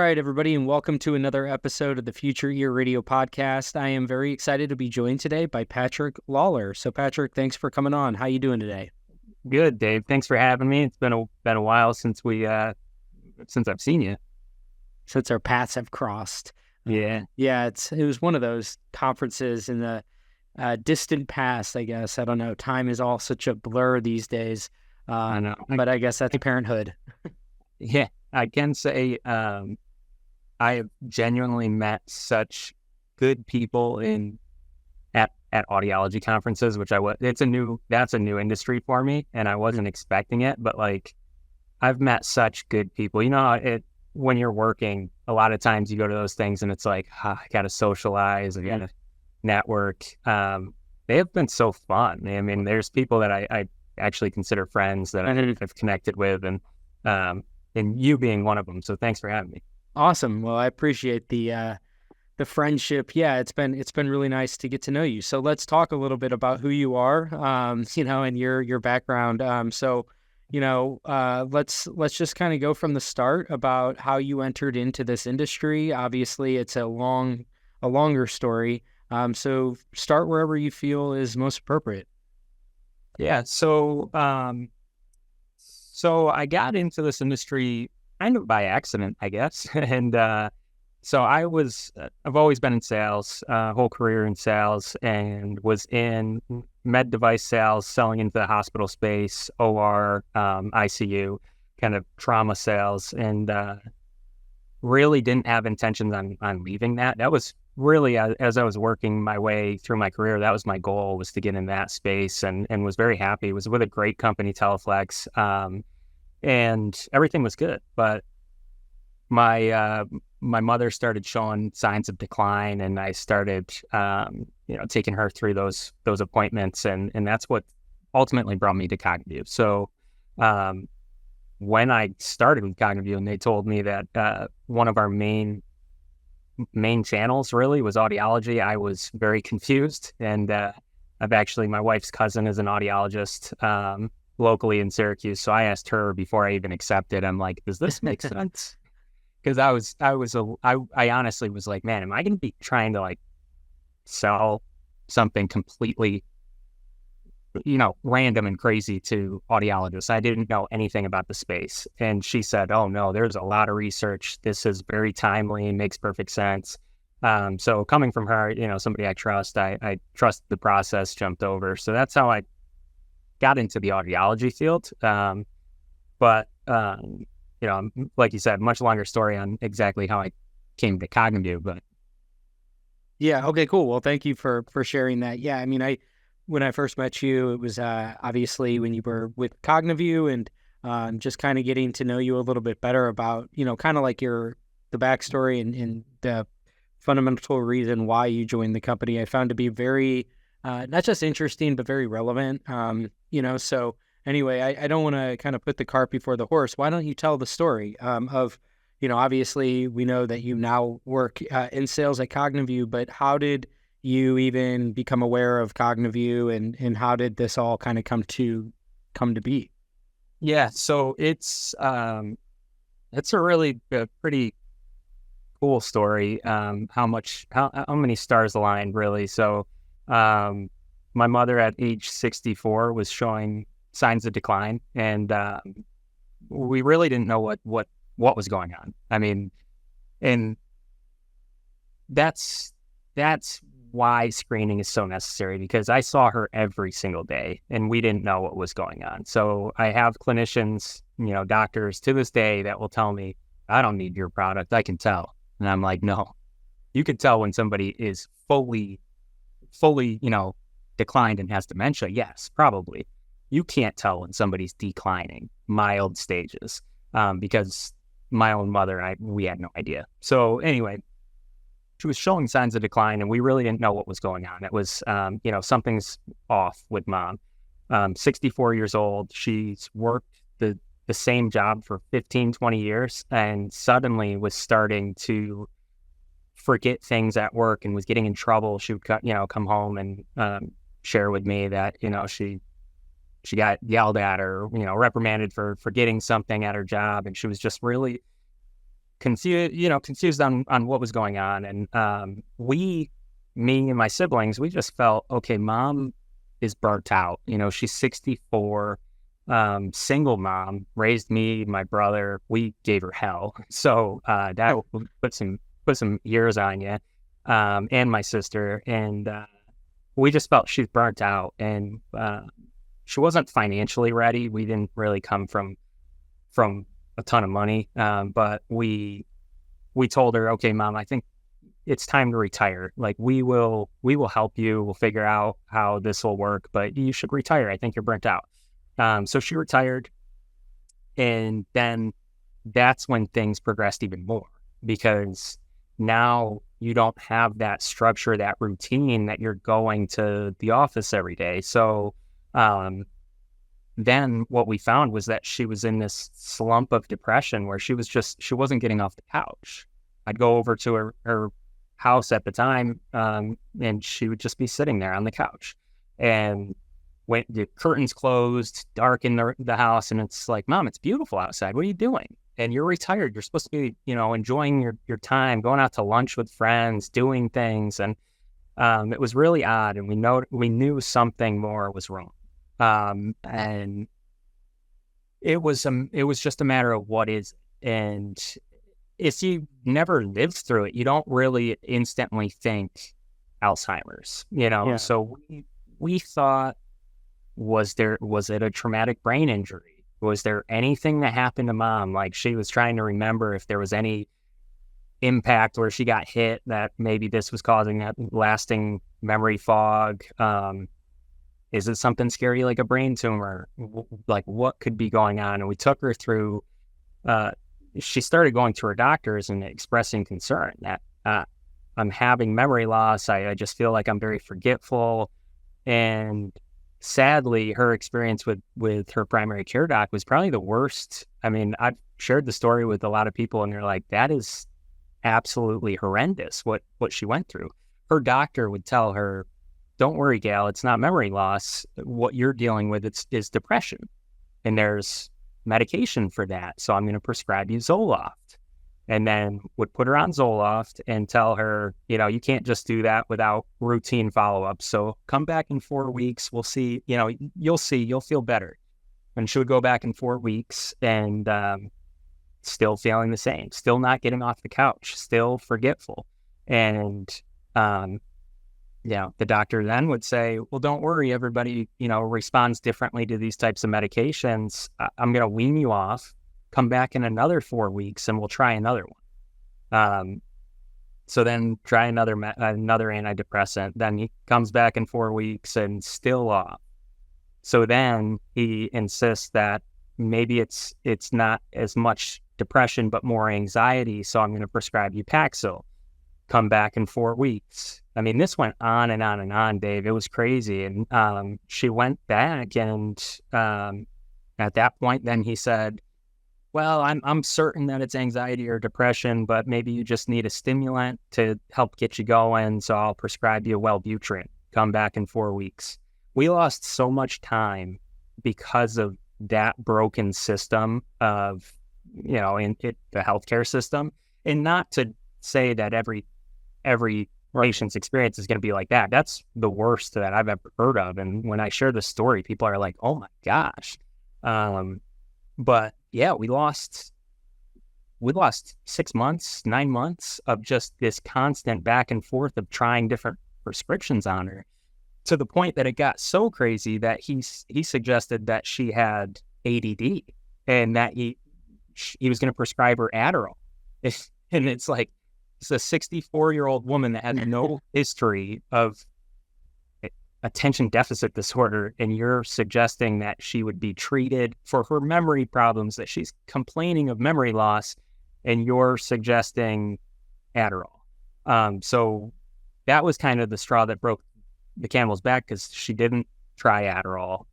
right, everybody, and welcome to another episode of the Future Ear Radio podcast. I am very excited to be joined today by Patrick Lawler. So, Patrick, thanks for coming on. How you doing today? Good, Dave. Thanks for having me. It's been a while since I've seen you. Since our paths have crossed. Yeah. It was one of those conferences in the distant past, I guess. I don't know. Time is all such a blur these days. I know. But I guess that's parenthood. Yeah, I can say I have genuinely met such good people at audiology conferences, that's a new industry for me, and I wasn't expecting it, but I've met such good people. When you're working, a lot of times you go to those things and it's like, I got to socialize, I got to network. They have been so fun. I mean, there's people that I actually consider friends that I've connected with, and you being one of them. So thanks for having me. Awesome. Well, I appreciate the friendship. Yeah, it's been really nice to get to know you. So let's talk a little bit about who you are, and your background. Let's just kind of go from the start about how you entered into this industry. Obviously, it's a longer story. So start wherever you feel is most appropriate. Yeah. So I got into this industry kind of by accident, I guess. And so I've always been in sales, whole career in sales, and was in med device sales, selling into the hospital space, OR, ICU, kind of trauma sales, and really didn't have intentions on leaving that. That was really, as I was working my way through my career, that was my goal, was to get in that space, and was very happy. It was with a great company, Teleflex, and everything was good. But my mother started showing signs of decline, and I started, taking her through those appointments, and that's what ultimately brought me to Cognivue. So when I started with Cognivue, and they told me that one of our main channels really was audiology, I was very confused. And my wife's cousin is an audiologist locally in Syracuse. So I asked her before I even accepted. I'm like, does this make sense? Because I honestly was like, man, am I going to be trying to sell something completely, random and crazy to audiologists? I didn't know anything about the space. And she said, oh no, there's a lot of research. This is very timely and makes perfect sense. So coming from her, somebody I trust, I trust the process, jumped over. So that's how I got into the audiology field. But like you said, much longer story on exactly how I came to Cognivue. But yeah, okay, cool. Well, thank you for sharing that. Yeah, I mean, when I first met you, it was obviously when you were with Cognivue, and just kind of getting to know you a little bit better about, kind of like the backstory and the fundamental reason why you joined the company. I found to be very, not just interesting, but very relevant. So anyway, I don't want to kind of put the cart before the horse. Why don't you tell the story of, obviously we know that you now work in sales at Cognivue, but how did you even become aware of Cognivue, and how did this all kind of come to be? Yeah, so it's a pretty cool story. How many stars aligned, really. So my mother at age 64 was showing signs of decline, and we really didn't know what was going on. I mean, and that's why screening is so necessary, because I saw her every single day and we didn't know what was going on. So I have clinicians, doctors to this day that will tell me, I don't need your product, I can tell. And I'm like, no, you can tell when somebody is fully, declined and has dementia. Yes, probably. You can't tell when somebody's declining, mild stages, because my own mother, we had no idea. So anyway, she was showing signs of decline, and we really didn't know what was going on. It was, something's off with mom. 64 years old. She's worked the same job for 15, 20 years, and suddenly was starting to forget things at work and was getting in trouble. She would come home and share with me that, she got yelled at or, reprimanded for forgetting something at her job. And she was just really confused on what was going on. And me and my siblings, we just felt, okay, mom is burnt out. She's 64, single mom, raised me, my brother. We gave her hell. So that put some years on you, and my sister. And we just felt she's burnt out, and she wasn't financially ready. We didn't really come from a ton of money, but we told her, okay, mom, I think it's time to retire. Like, we will help you. We'll figure out how this will work, but you should retire. I think you're burnt out. So she retired, and then that's when things progressed even more, because now you don't have that structure, that routine that you're going to the office every day. So then what we found was that she was in this slump of depression where she wasn't getting off the couch. I'd go over to her house at the time, and she would just be sitting there on the couch. And when the curtains closed, dark in the house, and it's like, Mom, it's beautiful outside. What are you doing? And you're retired. You're supposed to be, enjoying your time, going out to lunch with friends, doing things. And it was really odd. And we knew something more was wrong. And it was just a matter of what is. And if you never lived through it, you don't really instantly think Alzheimer's, Yeah. So we thought, was it a traumatic brain injury? Was there anything that happened to mom? Like, she was trying to remember if there was any impact where she got hit that maybe this was causing that lasting memory fog. Is it something scary like a brain tumor? Like, what could be going on? And we took her through, she started going to her doctors and expressing concern that I'm having memory loss. I just feel like I'm very forgetful. And sadly, her experience with her primary care doc was probably the worst. I mean, I've shared the story with a lot of people, and they're like, that is absolutely horrendous what she went through. Her doctor would tell her, don't worry, Gail, it's not memory loss. What you're dealing with is depression, and there's medication for that. So I'm going to prescribe you Zoloft. And then would put her on Zoloft and tell her, you can't just do that without routine follow-up. So come back in 4 weeks. We'll see, you'll feel better. And she would go back in 4 weeks and still feeling the same, still not getting off the couch, still forgetful. And, the doctor then would say, well, don't worry, everybody, responds differently to these types of medications. I'm going to wean you off. Come back in another 4 weeks and we'll try another one. So then try another antidepressant. Then he comes back in 4 weeks and still off. So then he insists that maybe it's not as much depression, but more anxiety. So I'm going to prescribe you Paxil. Come back in 4 weeks. I mean, this went on and on and on, Dave. It was crazy. And she went back, and at that point, then he said, well, I'm certain that it's anxiety or depression, but maybe you just need a stimulant to help get you going. So I'll prescribe you Wellbutrin. Come back in 4 weeks. We lost so much time because of that broken system of, the healthcare system. And not to say that every patient's experience is going to be like that. That's the worst that I've ever heard of. And when I share the story, people are like, oh my gosh. But yeah, we lost 6 months, 9 months of just this constant back and forth of trying different prescriptions on her, to the point that it got so crazy that he suggested that she had ADD, and that he was going to prescribe her Adderall. And it's like, it's a 64-year-old woman that had no history of attention deficit disorder, and you're suggesting that she would be treated for her memory problems, that she's complaining of memory loss, and you're suggesting Adderall. So that was kind of the straw that broke the camel's back, because she didn't try Adderall.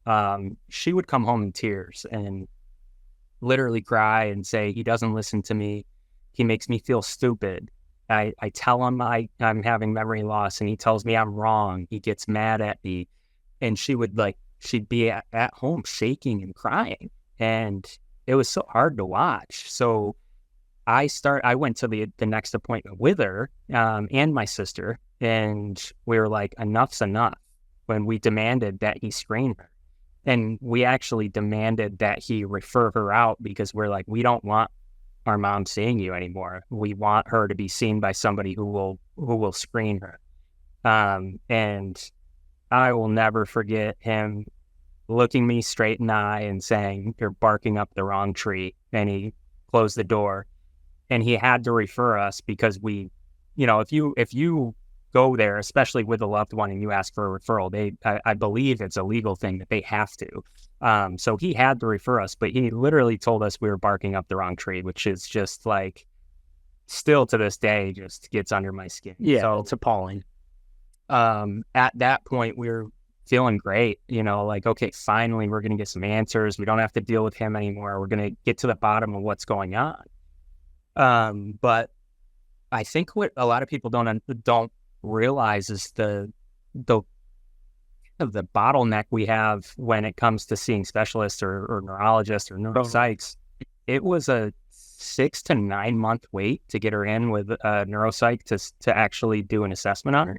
She would come home in tears and literally cry and say, he doesn't listen to me. He makes me feel stupid. I tell him I'm having memory loss, and he tells me I'm wrong. He gets mad at me. And she'd be at home shaking and crying. And it was so hard to watch. So I went to the next appointment with her, and my sister, and we were like, enough's enough, when we demanded that he screen her. And we actually demanded that he refer her out, because we're like, we don't want our mom seeing you anymore. We want her to be seen by somebody who will screen her. And I will never forget him looking me straight in the eye and saying, "You're barking up the wrong tree." And he closed the door, and he had to refer us, because if you go there, especially with a loved one, and you ask for a referral, I believe it's a legal thing that they have to. So he had to refer us, but he literally told us we were barking up the wrong tree, which is just like, still to this day, just gets under my skin. Yeah, So it's appalling. at that point, we were feeling great, like, okay, finally, we're going to get some answers. We don't have to deal with him anymore. We're going to get to the bottom of what's going on. But I think what a lot of people don't realize is the bottleneck we have when it comes to seeing specialists or neurologists or neuropsychs. It was a 6 to 9 month wait to get her in with a neuropsych to actually do an assessment on her.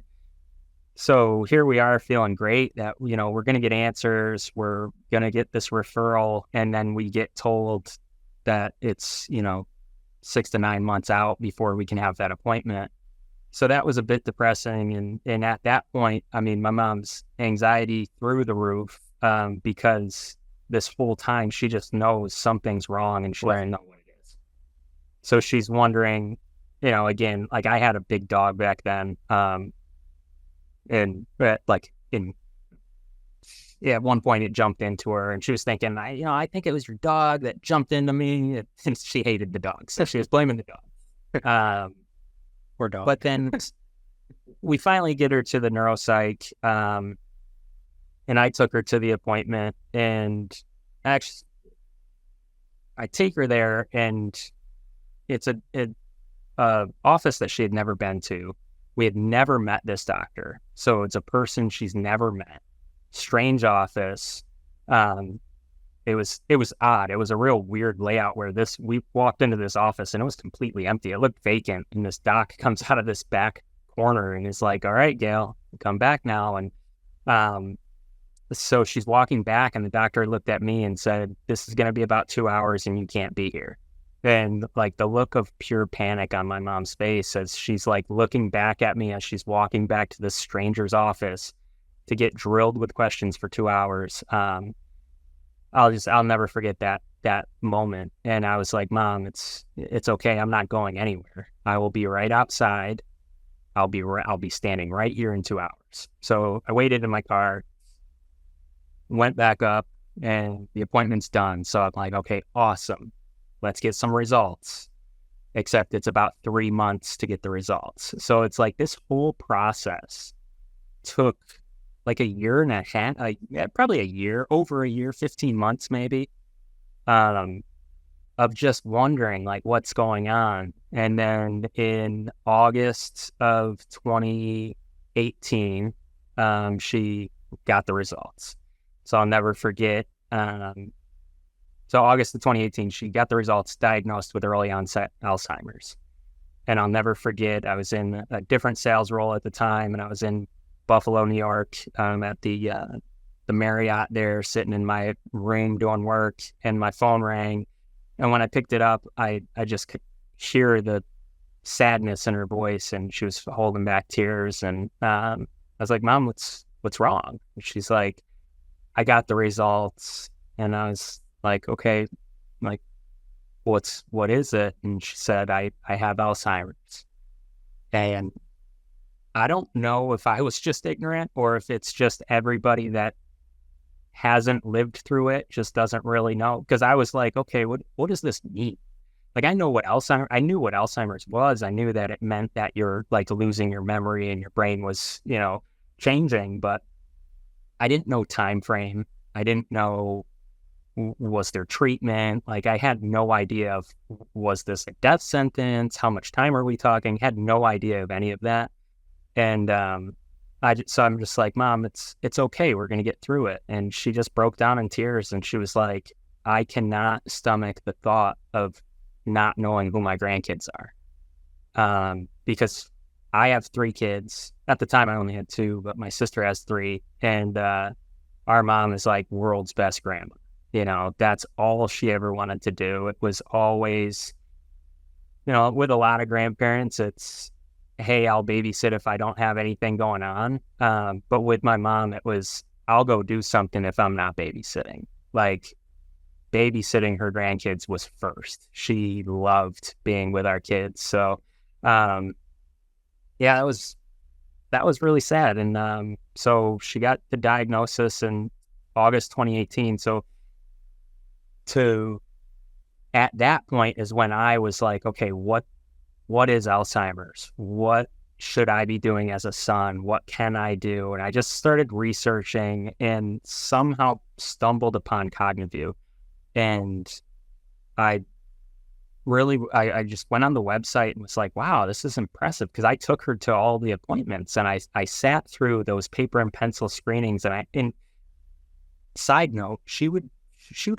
So here we are feeling great that, we're going to get answers. We're going to get this referral. And then we get told that it's, 6 to 9 months out before we can have that appointment. So that was a bit depressing. And at that point, I mean, my mom's anxiety through the roof, because this whole time she just knows something's wrong and she doesn't know what it is. So she's wondering, again, like, I had a big dog back then. And at one point it jumped into her, and she was thinking, I think it was your dog that jumped into me, and she hated the dog, so she was blaming the dog. Poor dog. But then we finally get her to the neuropsych, and I took her to the appointment, and actually I take her there, and it's a office that she had never been to. We had never met this doctor. So it's a person she's never met. Strange office. It was odd. It was a real weird layout where we walked into this office and it was completely empty. It looked vacant. And this doc comes out of this back corner and is like, "All right, Gail, come back now." And so she's walking back, and the doctor looked at me and said, "This is going to be about 2 hours and you can't be here." And like the look of pure panic on my mom's face as she's like looking back at me as she's walking back to this stranger's office to get drilled with questions for 2 hours. I'll never forget that moment. And I was like, "Mom, it's okay. I'm not going anywhere. I will be right outside. I'll be standing right here in 2 hours." So I waited in my car, went back up, and the appointment's done. So I'm like, okay, awesome. Let's get some results. Except it's about 3 months to get the results. So it's like this whole process took like a year and a half, probably a year, over a year, 15 months maybe, of just wondering like what's going on. And then in August of 2018, she got the results. So I'll never forget. So August of 2018, she got the results, diagnosed with early onset Alzheimer's. And I'll never forget, I was in a different sales role at the time, and I was in Buffalo, New York, at the Marriott there, sitting in my room doing work, and my phone rang. And when I picked it up, I just could hear the sadness in her voice, and she was holding back tears. And I was like, "Mom, what's wrong?" And she's like, "I got the results." And I was like, "Okay, like, what is it?" And she said, I have Alzheimer's. And I don't know if I was just ignorant or if it's just everybody that hasn't lived through it just doesn't really know. Because I was like, okay, what does this mean? Like, I knew what Alzheimer's was. I knew that it meant that you're like losing your memory and your brain was, changing, but I didn't know time frame. I didn't know, was there treatment? Like, I had no idea of, was this a death sentence? How much time are we talking? Had no idea of any of that. And so I'm just like, "Mom, it's okay. We're going to get through it." And she just broke down in tears, and she was like, "I cannot stomach the thought of not knowing who my grandkids are. Because I have 3 kids. At the time, I only had 2, but my sister has 3. And our mom is like world's best grandma. That's all she ever wanted to do. It was always, with a lot of grandparents, it's, hey, I'll babysit if I don't have anything going on. But with my mom, it was, I'll go do something if I'm not babysitting. Like, babysitting her grandkids was first. She loved being with our kids. So, yeah, that was really sad. And so she got the diagnosis in August 2018. So at that point is when I was like, okay, what is Alzheimer's? What should I be doing as a son? What can I do? And I just started researching and somehow stumbled upon Cognivue. And I just went on the website and was like, wow, this is impressive. Because I took her to all the appointments and I sat through those paper and pencil screenings. And side note, she would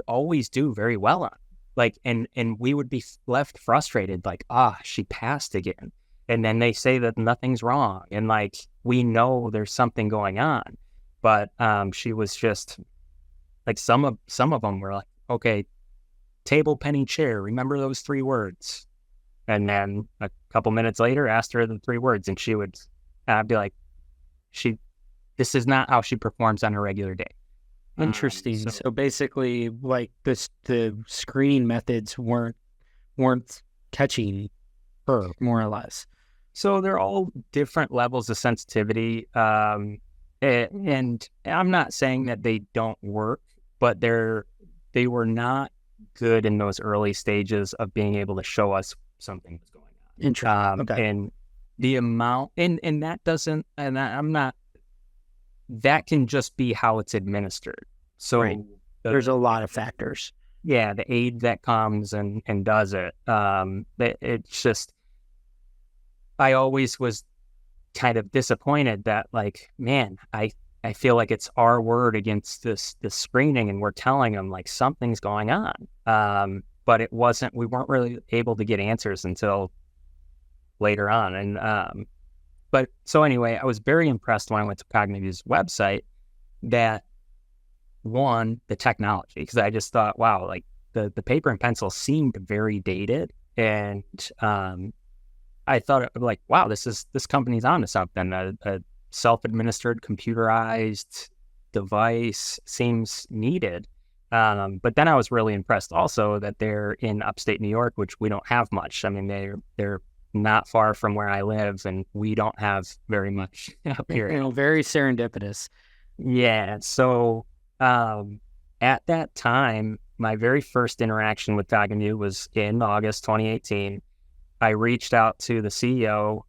always do very well on. Like, and we would be left frustrated, like, she passed again. And then they say that nothing's wrong. And like, we know there's something going on. But she was just like, some of them were like, okay, table, penny, chair, remember those 3 words. And then a couple minutes later, asked her the 3 words, and I'd be like, this is not how she performs on a regular day. Interesting. So basically, like the screening methods weren't catching her, more or less. So they're all different levels of sensitivity. And I'm not saying that they don't work, but they were not good in those early stages of being able to show us something was going on. Interesting. Okay. And the amount, and that doesn't, and I'm not, that can just be how it's administered. So right. There's a lot of factors. Yeah, the aide that comes and does it. It's just, I always was kind of disappointed that, like, man, I feel like it's our word against this screening, and we're telling them like something's going on. But it wasn't. We weren't really able to get answers until later on. And but so anyway, I was very impressed when I went to Cognivue's website that, one, the technology, because I just thought, wow, like the paper and pencil seemed very dated, and I thought, like, wow, this company's onto something. A self-administered computerized device seems needed. But then I was really impressed also that they're in upstate New York, which we don't have much. I mean, they're not far from where I live, and we don't have very much up here. Very serendipitous. Yeah. So at that time, my very first interaction with Cognivue was in August 2018. I reached out to the CEO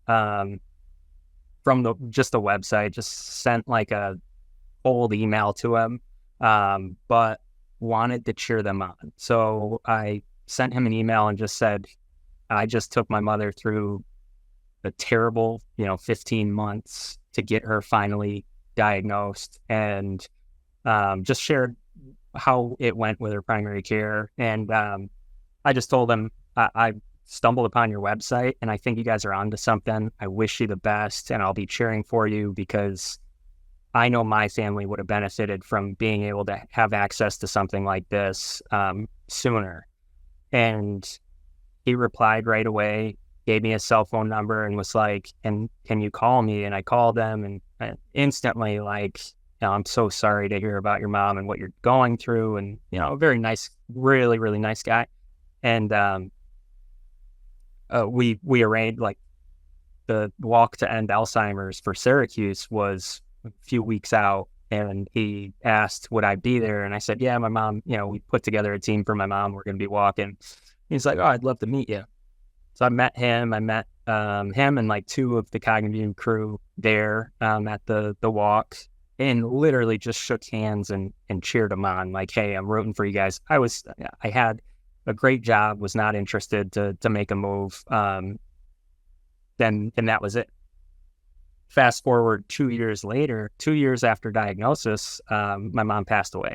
from the website, just sent like a old email to him, but wanted to cheer them on. So I sent him an email and just said, I just took my mother through a terrible, 15 months to get her finally diagnosed, and just shared how it went with her primary care. And I just told them, I stumbled upon your website and I think you guys are onto something. I wish you the best, and I'll be cheering for you because I know my family would have benefited from being able to have access to something like this sooner. And he replied right away, gave me a cell phone number and was like, and can you call me? And I called them and instantly, like, I'm so sorry to hear about your mom and what you're going through. And, a very nice, really, really nice guy. And we arranged, like, the walk to end Alzheimer's for Syracuse was a few weeks out. And he asked, would I be there? And I said, yeah, my mom, we put together a team for my mom. We're going to be walking. He's like, oh, I'd love to meet you. So I met him. I met him and like 2 of the Cognivue crew there at the walk, and literally just shook hands and cheered him on. Like, hey, I'm rooting for you guys. I had a great job, was not interested to make a move. And that was it. Fast forward 2 years later, 2 years after diagnosis, my mom passed away.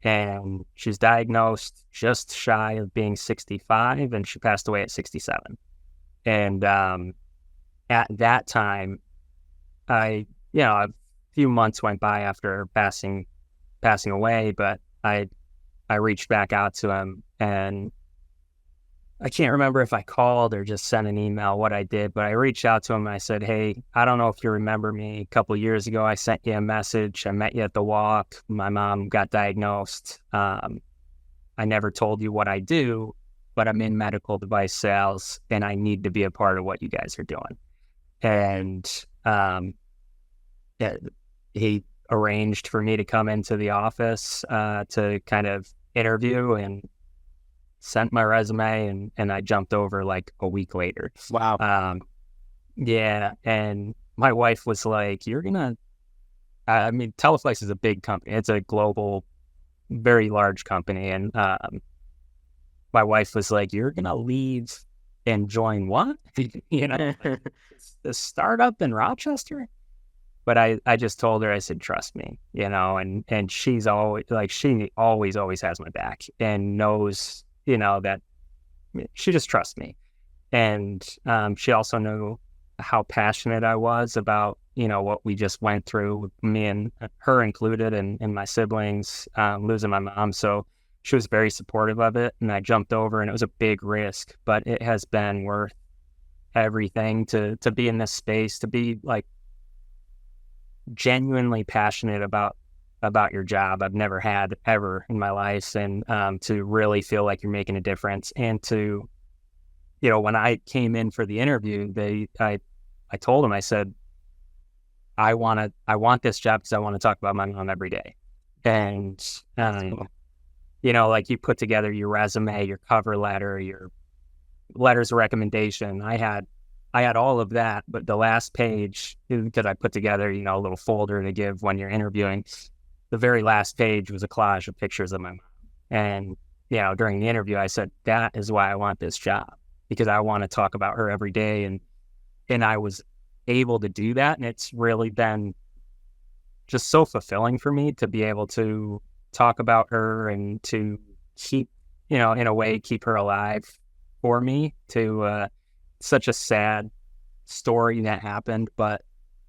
and she's diagnosed just shy of being 65, and she passed away at 67. And at that time, a few months went by after her passing away, but I reached back out to him, and I can't remember if I called or just sent an email what I did, but I reached out to him and I said, "Hey, I don't know if you remember me. A couple of years ago, I sent you a message. I met you at the walk. My mom got diagnosed. I never told you what I do, but I'm in medical device sales and I need to be a part of what you guys are doing." And yeah, he arranged for me to come into the office to kind of interview, and sent my resume, and I jumped over like a week later. Wow. Yeah. And my wife was like, I mean, Teleflex is a big company. It's a global, very large company. And my wife was like, "You're going to leave and join what?" Like, the startup in Rochester. But I just told her, I said, "Trust me," and she's always like, she always has my back and knows, that she just trusts me. And she also knew how passionate I was about, what we just went through, me and her included, and my siblings, losing my mom. So she was very supportive of it. And I jumped over, and it was a big risk, but it has been worth everything to be in this space, to be like genuinely passionate about your job. I've never had ever in my life. And to really feel like you're making a difference. And to, when I came in for the interview, I told them, I said, I want this job because I want to talk about my mom every day. And Cool. like, you put together your resume, your cover letter, your letters of recommendation. I had all of that, but the last page, because I put together, a little folder to give when you're interviewing, the very last page was a collage of pictures of my mom. And, during the interview, I said, that is why I want this job, because I want to talk about her every day. And I was able to do that. And it's really been just so fulfilling for me to be able to talk about her and to keep, in a way, keep her alive for me. To such a sad story that happened, but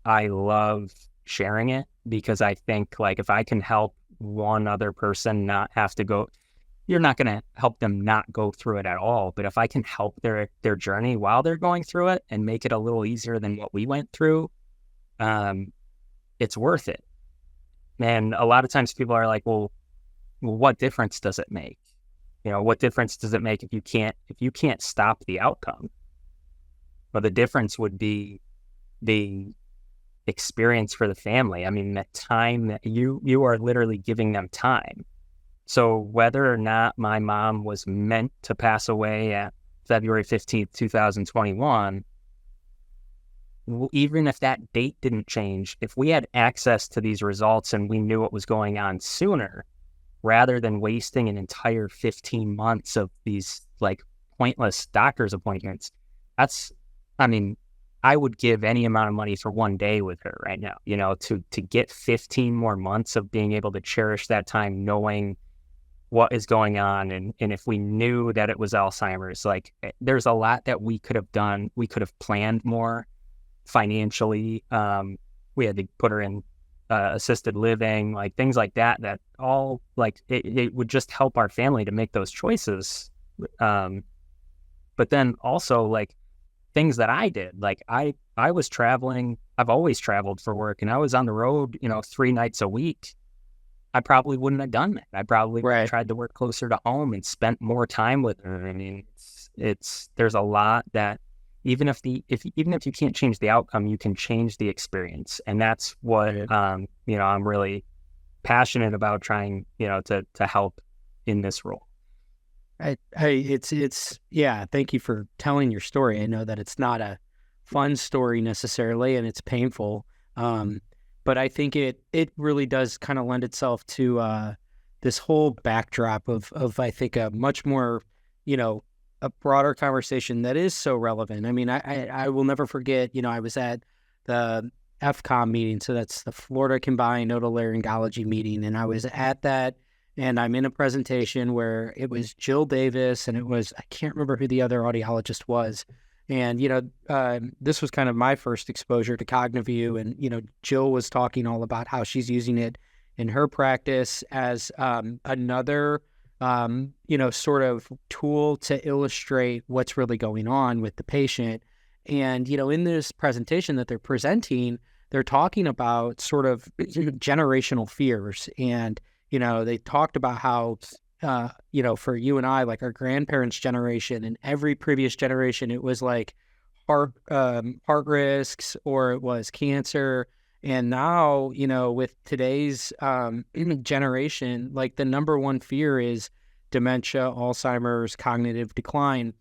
I love sharing it, because I think, like, if I can help one other person not have to go, you're not going to help them not go through it at all. But if I can help their journey while they're going through it and make it a little easier than what we went through, it's worth it. And a lot of times people are like, well, what difference does it make? What difference does it make if you can't stop the outcome? Well, the difference would be the experience for the family. I mean, the time that you are literally giving them time. So whether or not my mom was meant to pass away at February 15th, 2021, even if that date didn't change, if we had access to these results and we knew what was going on sooner, rather than wasting an entire 15 months of these like pointless doctor's appointments, I would give any amount of money for one day with her right now, to get 15 more months of being able to cherish that time, knowing what is going on. And if we knew that it was Alzheimer's, like, there's a lot that we could have done. We could have planned more financially. We had to put her in assisted living, like things like that, that all, like, it would just help our family to make those choices. But then also, like, things that I did, like I was traveling. I've always traveled for work, and I was on the road, 3 nights a week. I probably wouldn't have done that. I probably Right. tried to work closer to home and spent more time with her. I mean, there's a lot that even if you can't change the outcome, you can change the experience. And that's what, I'm really passionate about trying, to help in this role. Yeah, thank you for telling your story. I know that it's not a fun story necessarily, and it's painful. But I think it really does kind of lend itself to this whole backdrop of I think a much more, a broader conversation that is so relevant. I mean, I will never forget, I was at the FCOM meeting, so that's the Florida Combined Otolaryngology meeting, and I was at that, and I'm in a presentation where it was Jill Davis, and I can't remember who the other audiologist was. And, this was kind of my first exposure to Cognivue. And, Jill was talking all about how she's using it in her practice as another, sort of tool to illustrate what's really going on with the patient. And, in this presentation that they're presenting, they're talking about sort of generational fears. And, they talked about how for you and I, like our grandparents' generation and every previous generation, it was like heart risks or it was cancer. And now, with today's generation, like the number one fear is dementia, Alzheimer's, cognitive decline.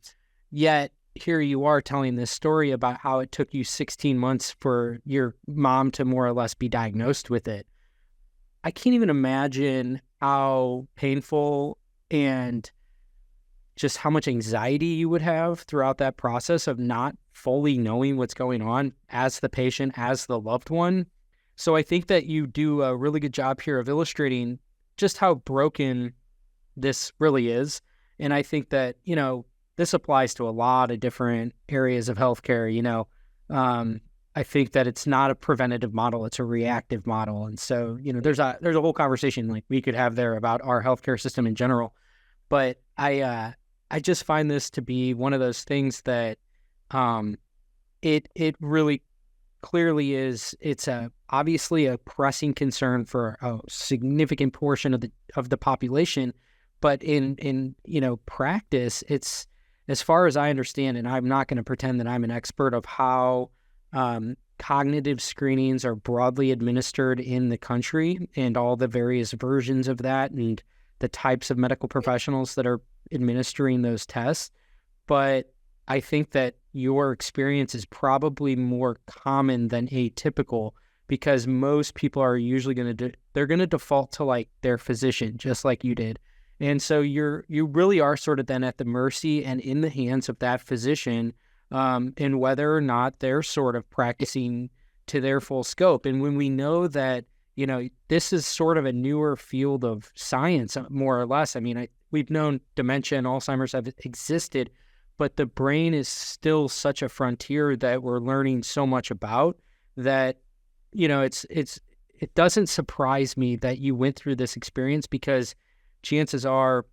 Yet here you are telling this story about how it took you 16 months for your mom to more or less be diagnosed with it. I can't even imagine how painful and just how much anxiety you would have throughout that process of not fully knowing what's going on as the patient, as the loved one. So I think that you do a really good job here of illustrating just how broken this really is. And I think that, this applies to a lot of different areas of healthcare. I think that it's not a preventative model, it's a reactive model. And so, there's a whole conversation like we could have there about our healthcare system in general. But I just find this to be one of those things that it really clearly is. It's obviously a pressing concern for a significant portion of the population, but in practice, it's, as far as I understand, and I'm not going to pretend that I'm an expert of how cognitive screenings are broadly administered in the country and all the various versions of that and the types of medical professionals that are administering those tests. But I think that your experience is probably more common than atypical, because most people are usually they're going to default to like their physician, just like you did. And so you really are sort of then at the mercy and in the hands of that physician, and whether or not they're sort of practicing to their full scope. And when we know that, this is sort of a newer field of science, more or less. I mean, we've known dementia and Alzheimer's have existed, but the brain is still such a frontier that we're learning so much about that, it doesn't surprise me that you went through this experience, because chances are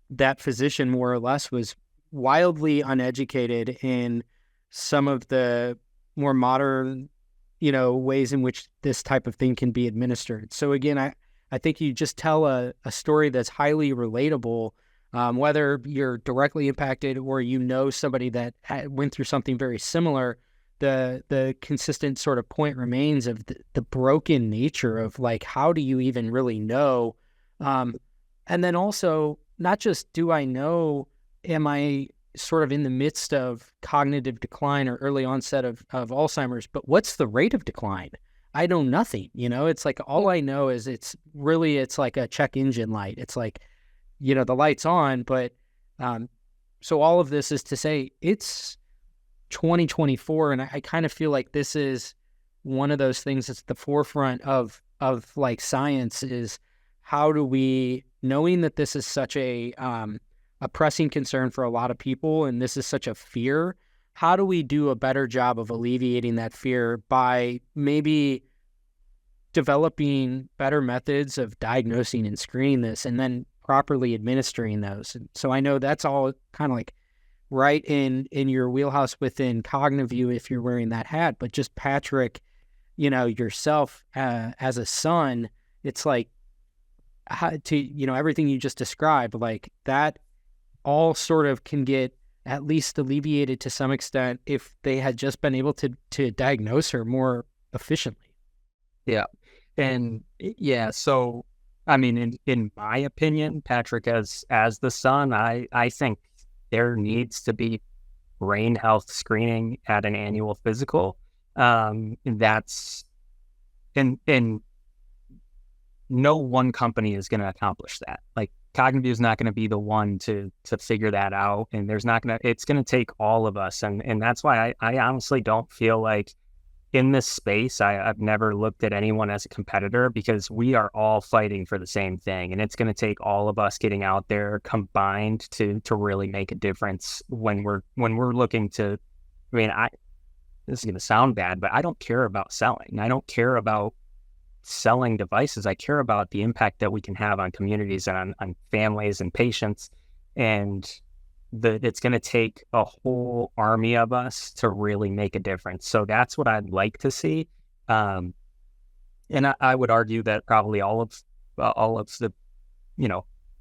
that physician more or less was wildly uneducated in some of the more modern, ways in which this type of thing can be administered. So again, I think you just tell a story that's highly relatable, whether you're directly impacted or somebody that went through something very similar. The consistent sort of point remains of the broken nature of like, how do you even really know? And then also, not just do I know, am I sort of in the midst of cognitive decline or early onset of Alzheimer's, but what's the rate of decline? I know nothing. It's like all I know is it's like a check engine light. It's like, the light's on, but so all of this is to say it's 2024, and I kind of feel like this is one of those things that's at the forefront of like science is how do we, knowing that this is such a pressing concern for a lot of people, and this is such a fear, how do we do a better job of alleviating that fear by maybe developing better methods of diagnosing and screening this and then properly administering those? And so I know that's all kind of like right in your wheelhouse within Cognivue if you're wearing that hat, but just Patrick, yourself as a son, it's like everything you just described, like that all sort of can get at least alleviated to some extent if they had just been able to diagnose her more efficiently. Yeah. And so, I mean, in my opinion, Patrick, as the son, I think there needs to be brain health screening at an annual physical. That's, and no one company is going to accomplish that. Like Cognivue is not going to be the one to figure that out. And it's going to take all of us. And that's why I honestly don't feel like in this space, I've never looked at anyone as a competitor because we are all fighting for the same thing. And it's going to take all of us getting out there combined to really make a difference when we're looking to, I mean, this is going to sound bad, but I don't care about selling. I don't care about selling devices. I care about the impact that we can have on communities and on families and patients. And it's going to take a whole army of us to really make a difference. So that's what I'd like to see. And I would argue that probably all of the,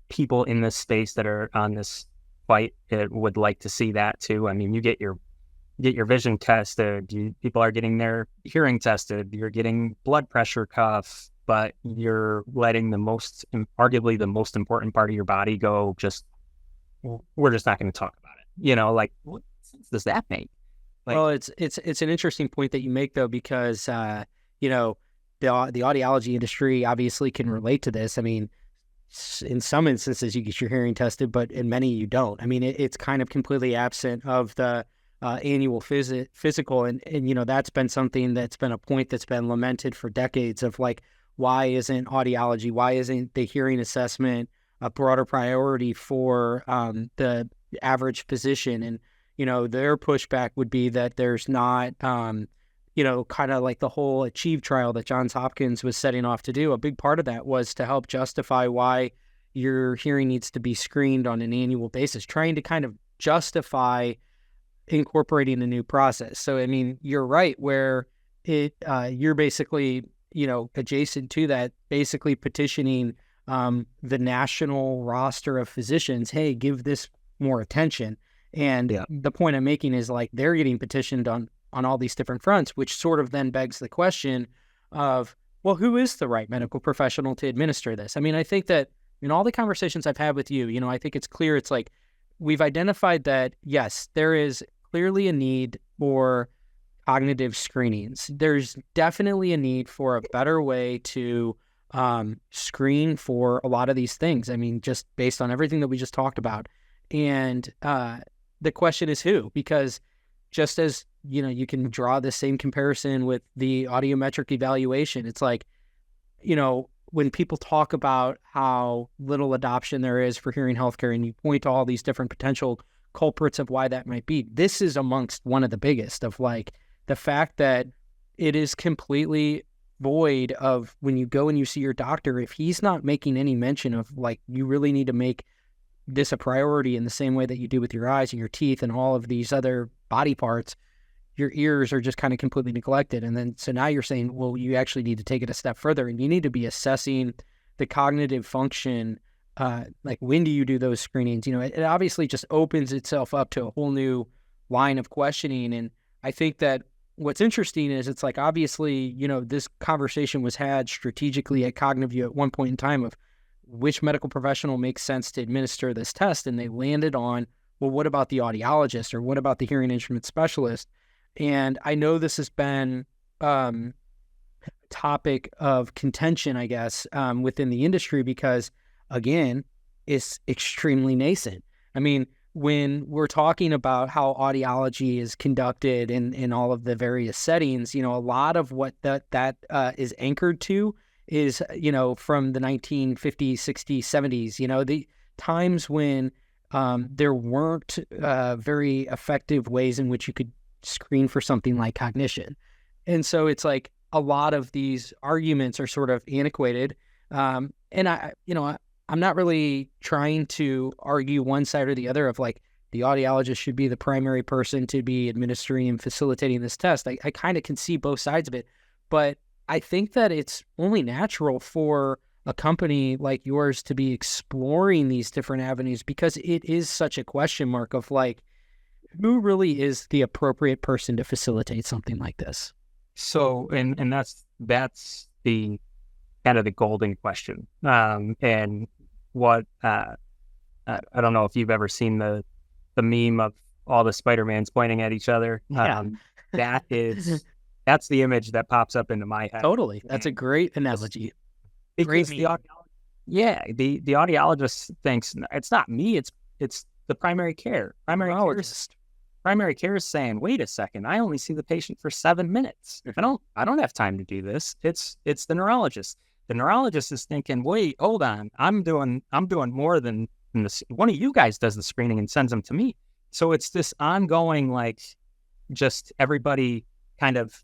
people in this space that are on this fight would like to see that too. I mean, you get your vision tested, people are getting their hearing tested, you're getting blood pressure cuff, but you're letting arguably the most important part of your body go, we're just not going to talk about it. Like, what sense does that make? Like, well, it's an interesting point that you make, though, because, the audiology industry obviously can relate to this. I mean, in some instances you get your hearing tested, but in many you don't. I mean, it's kind of completely absent of the annual physical. And, that's been something that's been a point that's been lamented for decades of like, why isn't audiology, why isn't the hearing assessment a broader priority for the average physician? And, their pushback would be that there's not, kind of like the whole ACHIEVE trial that Johns Hopkins was setting off to do. A big part of that was to help justify why your hearing needs to be screened on an annual basis, trying to kind of justify incorporating a new process. So, I mean, you're right where you're basically, adjacent to that, basically petitioning the national roster of physicians, hey, give this more attention. And the point I'm making is like they're getting petitioned on all these different fronts, which sort of then begs the question of, well, who is the right medical professional to administer this? I mean, I think that in all the conversations I've had with you, I think it's clear. It's like we've identified that, yes, there is clearly a need for cognitive screenings. There's definitely a need for a better way to screen for a lot of these things. I mean, just based on everything that we just talked about. And the question is who, because just as, you can draw the same comparison with the audiometric evaluation. It's like, when people talk about how little adoption there is for hearing healthcare and you point to all these different potential culprits of why that might be, this is amongst one of the biggest of like the fact that it is completely void of when you go and you see your doctor, if he's not making any mention of like, you really need to make this a priority in the same way that you do with your eyes and your teeth and all of these other body parts, your ears are just kind of completely neglected. And then, so now you're saying, well, you actually need to take it a step further and you need to be assessing the cognitive function. Like when do you do those screenings? It obviously just opens itself up to a whole new line of questioning. And I think that what's interesting is it's like, obviously, this conversation was had strategically at Cognivue at one point in time of which medical professional makes sense to administer this test. And they landed on, well, what about the audiologist or what about the hearing instrument specialist? And I know this has been topic of contention, I guess, within the industry because, again, it's extremely nascent. I mean, when we're talking about how audiology is conducted in all of the various settings, a lot of what that is anchored to is, from the 1950s, 60s, 70s, the times when there weren't very effective ways in which you could screen for something like cognition. And so it's like a lot of these arguments are sort of antiquated. And I'm not really trying to argue one side or the other of like the audiologist should be the primary person to be administering and facilitating this test. I kind of can see both sides of it, but I think that it's only natural for a company like yours to be exploring these different avenues because it is such a question mark of like, who really is the appropriate person to facilitate something like this? So, and that's the kind of the golden question. And what, I don't know if you've ever seen the meme of all the Spider-Mans pointing at each other. Yeah. That's the image that pops up into my head. Totally. That's a great analogy. Because the audiologist thinks it's not me, it's the primary care Neurologist. primary care is saying, wait a second, I only see the patient for 7 minutes. I don't have time to do this. It's the neurologist. The neurologist is thinking, wait, hold on, I'm doing more than this. One of you guys does the screening and sends them to me. So it's this ongoing, like, just everybody kind of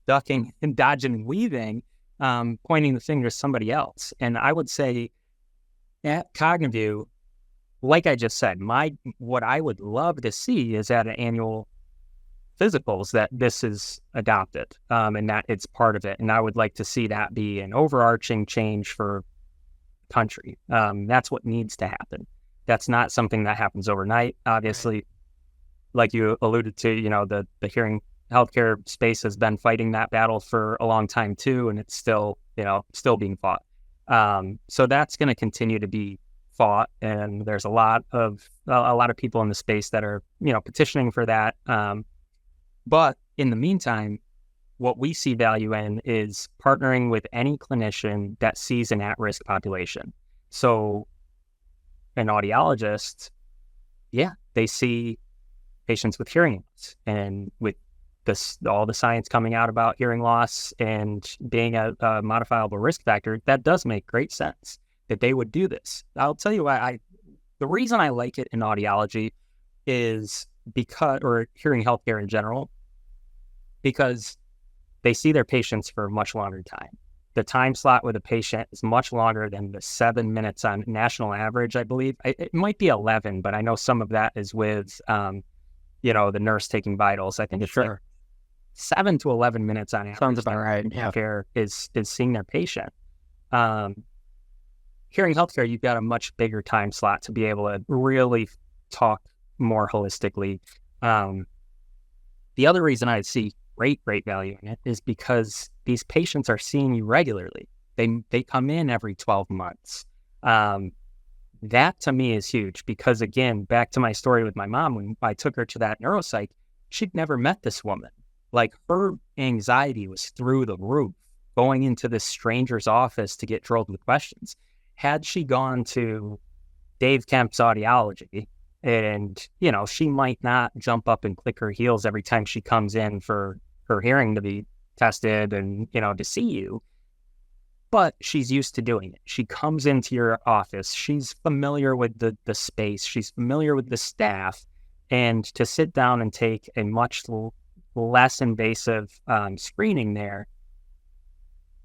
ducking and dodging and weaving, pointing the finger at somebody else. And I would say at Cognivue, like I just said, what I would love to see is at an annual physicals that this is adopted, and that it's part of it. And I would like to see that be an overarching change for the country. That's what needs to happen. That's not something that happens overnight. Obviously, like you alluded to, the hearing healthcare space has been fighting that battle for a long time too, and it's still being fought. So that's going to continue to be fought, and there's a lot of people in the space that are petitioning for that. But in the meantime, what we see value in is partnering with any clinician that sees an at-risk population. So an audiologist, they see patients with hearing loss, and with all the science coming out about hearing loss and being a modifiable risk factor, that does make great sense that they would do this. I'll tell you why. The reason I like it in audiology is or hearing healthcare in general, because they see their patients for a much longer time. The time slot with a patient is much longer than the 7 minutes on national average, I believe. It might be 11, but I know some of that is with, the nurse taking vitals. I think it's like 7 to 11 minutes on average. Sounds about right. Yeah. Care is seeing their patient. Hearing healthcare, you've got a much bigger time slot to be able to really talk more holistically. The other reason I see great value in it is because these patients are seeing you regularly. They come in every 12 months. That to me is huge, because again, back to my story with my mom, when I took her to that neuropsych, she'd never met this woman. Like, her anxiety was through the roof going into this stranger's office to get drilled with questions. Had she gone to Dave Kemp's audiology, and, she might not jump up and click her heels every time she comes in for her hearing to be tested and, to see you, but she's used to doing it. She comes into your office. She's familiar with the space. She's familiar with the staff. And to sit down and take a much less invasive screening there,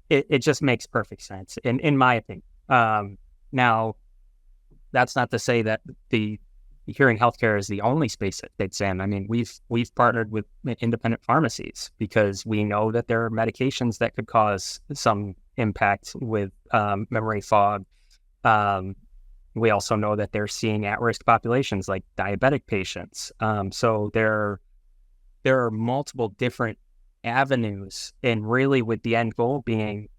it just makes perfect sense, in my opinion. Now, that's not to say that the hearing healthcare is the only space that it's in. I mean, we've partnered with independent pharmacies because we know that there are medications that could cause some impact with memory fog. We also know that they're seeing at-risk populations like diabetic patients. So there are multiple different avenues, and really with the end goal being,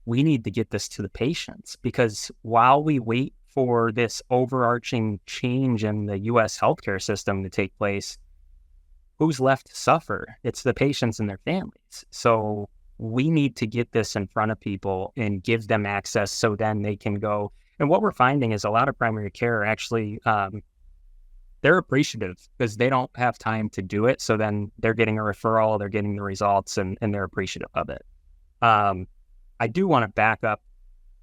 we need to get this to the patients, because while we wait for this overarching change in the U.S. healthcare system to take place, who's left to suffer? It's the patients and their families. So we need to get this in front of people and give them access, so then they can go. And what we're finding is a lot of primary care actually, they're appreciative because they don't have time to do it. So then they're getting a referral, they're getting the results, and they're appreciative of it. I do want to back up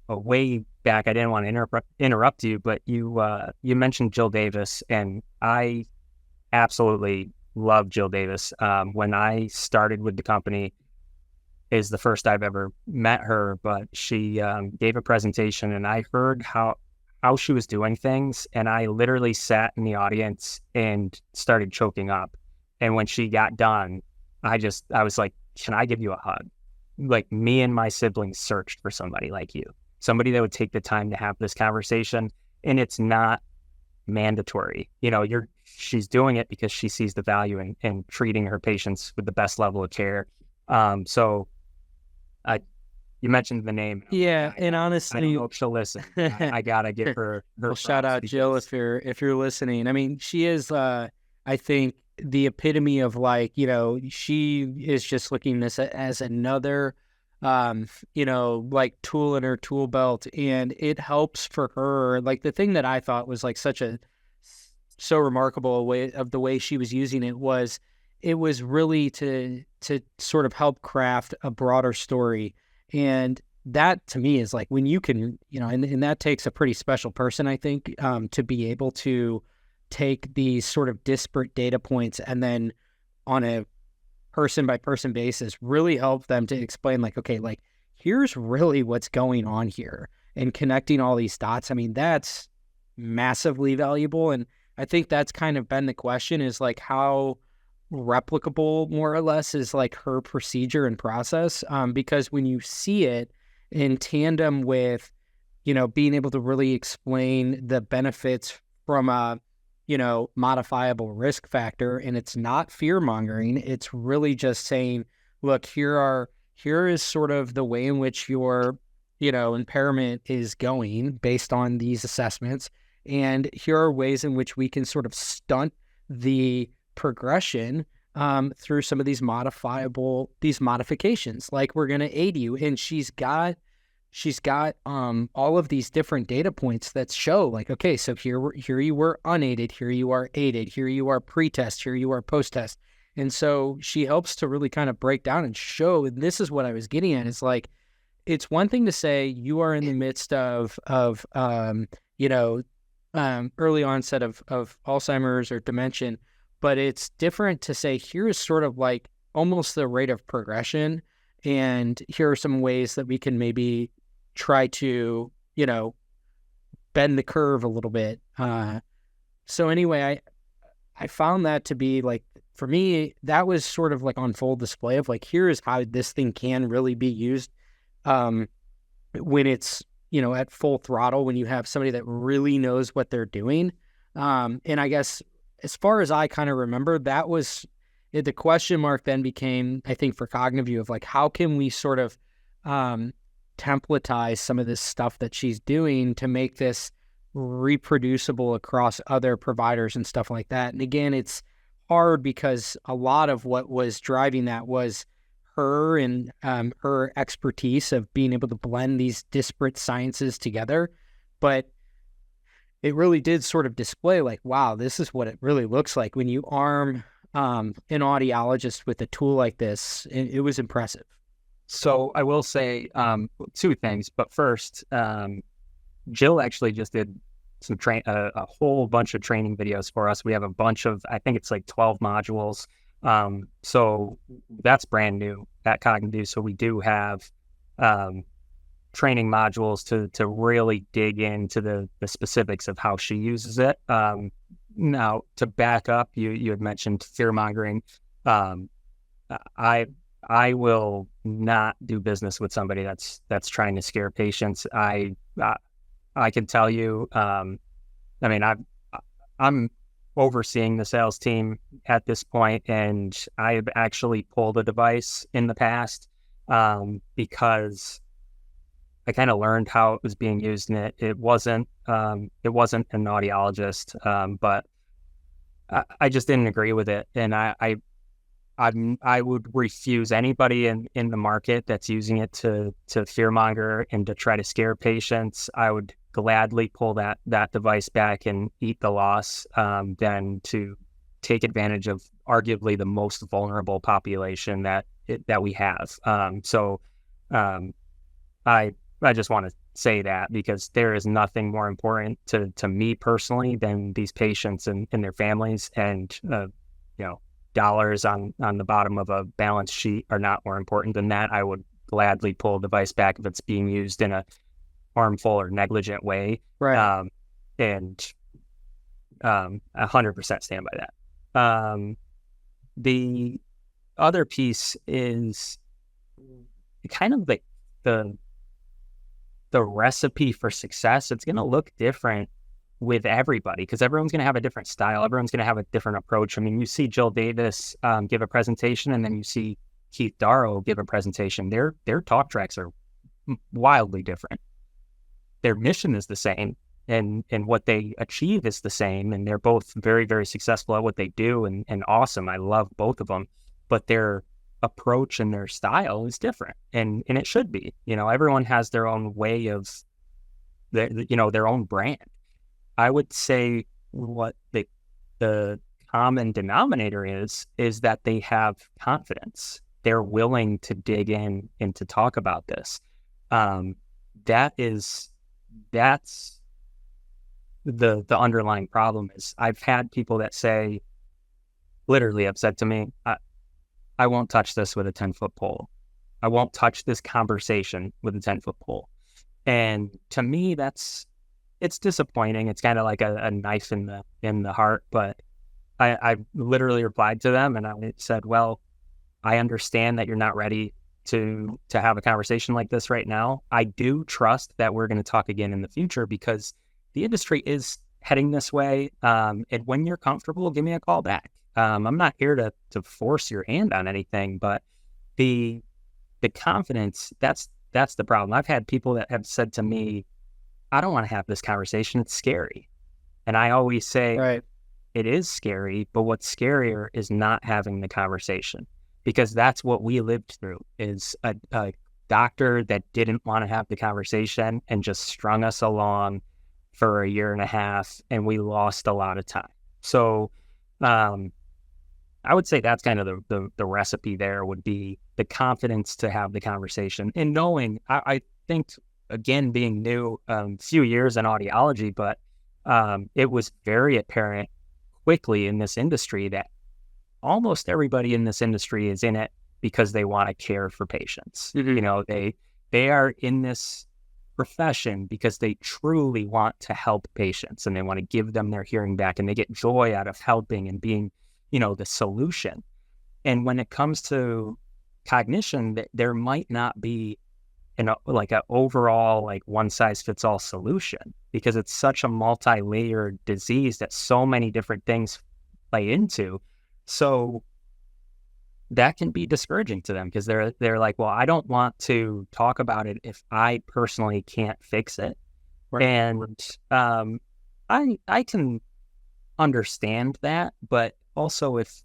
way back. I didn't want to interrupt you, but you mentioned Jill Davis, and I absolutely love Jill Davis. When I started with the company, is the first I've ever met her, but she gave a presentation, and I heard how she was doing things, and I literally sat in the audience and started choking up. And when she got done, I was like, can I give you a hug? Like, me and my siblings searched for somebody like you, somebody that would take the time to have this conversation. And it's not mandatory. She's doing it because she sees the value in treating her patients with the best level of care. So you mentioned the name. Yeah, and I honestly, don't know if she'll listen. I gotta give her well, shout out Jill if you're listening. I mean, she is I think the epitome of, like, she is just looking this as another like tool in her tool belt, and it helps for her. Like, the thing that I thought was like such so remarkable way of the way she was using it was it was really to sort of help craft a broader story. And that to me is like when you can, and that takes a pretty special person, I think, to be able to take these sort of disparate data points and then on a person by person basis really help them to explain like, okay, like here's really what's going on here and connecting all these dots. I mean, that's massively valuable. And I think that's kind of been the question is like how replicable more or less is like her procedure and process. Because when you see it in tandem with, being able to really explain the benefits from a, modifiable risk factor, and it's not fear mongering. It's really just saying, look, here is sort of the way in which your, impairment is going based on these assessments. And here are ways in which we can sort of stunt the progression through some of these modifications. Like we're going to aid you. And she's got all of these different data points that show like, okay, so here you were unaided, here you are aided, here you are pre-test, here you are post-test. And so she helps to really kind of break down and show, and this is what I was getting at, is like, it's one thing to say you are in the midst of early onset of Alzheimer's or dementia, but it's different to say, here's sort of like almost the rate of progression. And here are some ways that we can maybe try to, bend the curve a little bit. So anyway, I found that to be like, for me, that was sort of like on full display of like, here is how this thing can really be used when it's, at full throttle, when you have somebody that really knows what they're doing. And I guess as far as I kind of remember, that was the question mark then became, I think, for Cognivue of like, how can we sort of templatize some of this stuff that she's doing to make this reproducible across other providers and stuff like that. And again, it's hard because a lot of what was driving that was her and her expertise of being able to blend these disparate sciences together. But it really did sort of display like, wow, this is what it really looks like when you arm an audiologist with a tool like this. It was impressive. So I will say two things, but first, Jill actually just did some a whole bunch of training videos for us. We have a bunch of, I think it's like 12 modules. So that's brand new at Cognivue. So we do have training modules to really dig into the specifics of how she uses it. Now, to back up, you had mentioned fear mongering. I will not do business with somebody that's trying to scare patients. I can tell you. I'm overseeing the sales team at this point, and I've actually pulled a device in the past because I kind of learned how it was being used, and it wasn't an audiologist, but I just didn't agree with it, and I would refuse anybody in the market that's using it to fearmonger and to try to scare patients. I would gladly pull that device back and eat the loss than to take advantage of arguably the most vulnerable population that we have. I just want to say that because there is nothing more important to me personally than these patients and their families, and dollars on the bottom of a balance sheet are not more important than that. I would gladly pull a device back if it's being used in a harmful or negligent way. Right. And 100% stand by that. The other piece is kind of the recipe for success. It's going to look different with everybody because everyone's going to have a different style. Everyone's going to have a different approach. I mean, you see Jill Davis give a presentation, and then you see Keith Darrow give a presentation. Their talk tracks are wildly different. Their mission is the same, and what they achieve is the same, and they're both very, very successful at what they do and awesome. I love both of them, but their approach and their style is different, and it should be. Everyone has their own way of their own brand. I would say what the the common denominator is that they have confidence. They're willing to dig in and to talk about this. Um, that's the underlying problem. Is I've had people that say, literally have said to me, I won't touch this with a 10-foot pole. I won't touch this conversation with a 10-foot pole. And to me, it's disappointing. It's kind of like a knife in the heart. But I literally replied to them and I said, well, I understand that you're not ready to have a conversation like this right now. I do trust that we're going to talk again in the future because the industry is heading this way. And when you're comfortable, give me a call back. I'm not here to force your hand on anything, but the confidence, that's the problem. I've had people that have said to me, I don't want to have this conversation. It's scary. And I always say, Right. it is scary, but what's scarier is not having the conversation, because that's what we lived through, is a doctor that didn't want to have the conversation and just strung us along for a year and a half, and we lost a lot of time. So I would say that's kind of the recipe there, would be the confidence to have the conversation and knowing, I think, again, being new, few years in audiology, but it was very apparent quickly in this industry that almost everybody in this industry is in it because they want to care for patients. Mm-hmm. You know, they are in this profession because they truly want to help patients and they want to give them their hearing back, and they get joy out of helping and being, the solution. And when it comes to cognition, there might not be like an overall, like, one size fits all solution, because it's such a multi-layered disease that so many different things play into. So that can be discouraging to them, because they're like, well, I don't want to talk about it if I personally can't fix it. Right. And I can understand that, but also if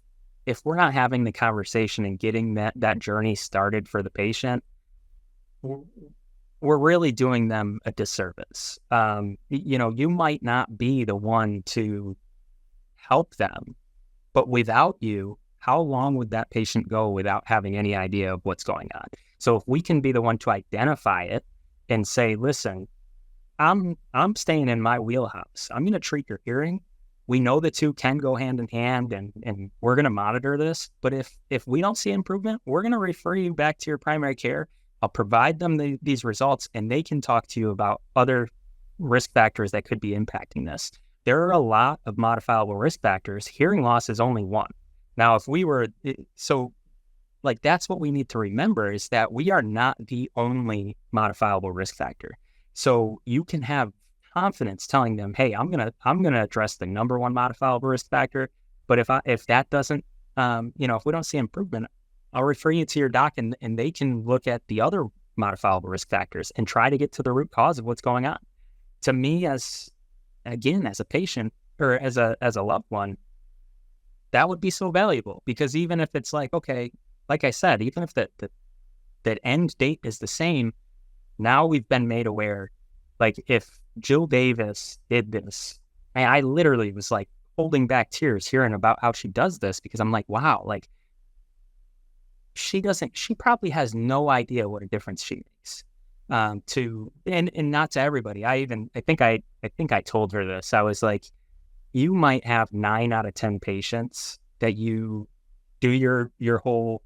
we're not having the conversation and getting that journey started for the patient, we're really doing them a disservice. You might not be the one to help them, but without you, how long would that patient go without having any idea of what's going on? So if we can be the one to identify it and say, listen, I'm staying in my wheelhouse. I'm going to treat your hearing. We know the two can go hand in hand, and we're going to monitor this. But if we don't see improvement, we're going to refer you back to your primary care. I'll provide them these results, and they can talk to you about other risk factors that could be impacting this. There are a lot of modifiable risk factors. Hearing loss is only one. Now, if we were, that's what we need to remember, is that we are not the only modifiable risk factor. So you can have confidence telling them, hey, I'm gonna address the number one modifiable risk factor. But if that doesn't, if we don't see improvement, I'll refer you to your doc, and they can look at the other modifiable risk factors and try to get to the root cause of what's going on. To me, as a patient or as a loved one, that would be so valuable, because even if it's like, okay, like I said, even if that end date is the same, now we've been made aware. Like, if Jill Davis did this, and I literally was like holding back tears hearing about how she does this, because I'm like, wow, like, she probably has no idea what a difference she makes. And not to everybody. I think I told her this. I was like, you might have 9 out of 10 patients that you do your whole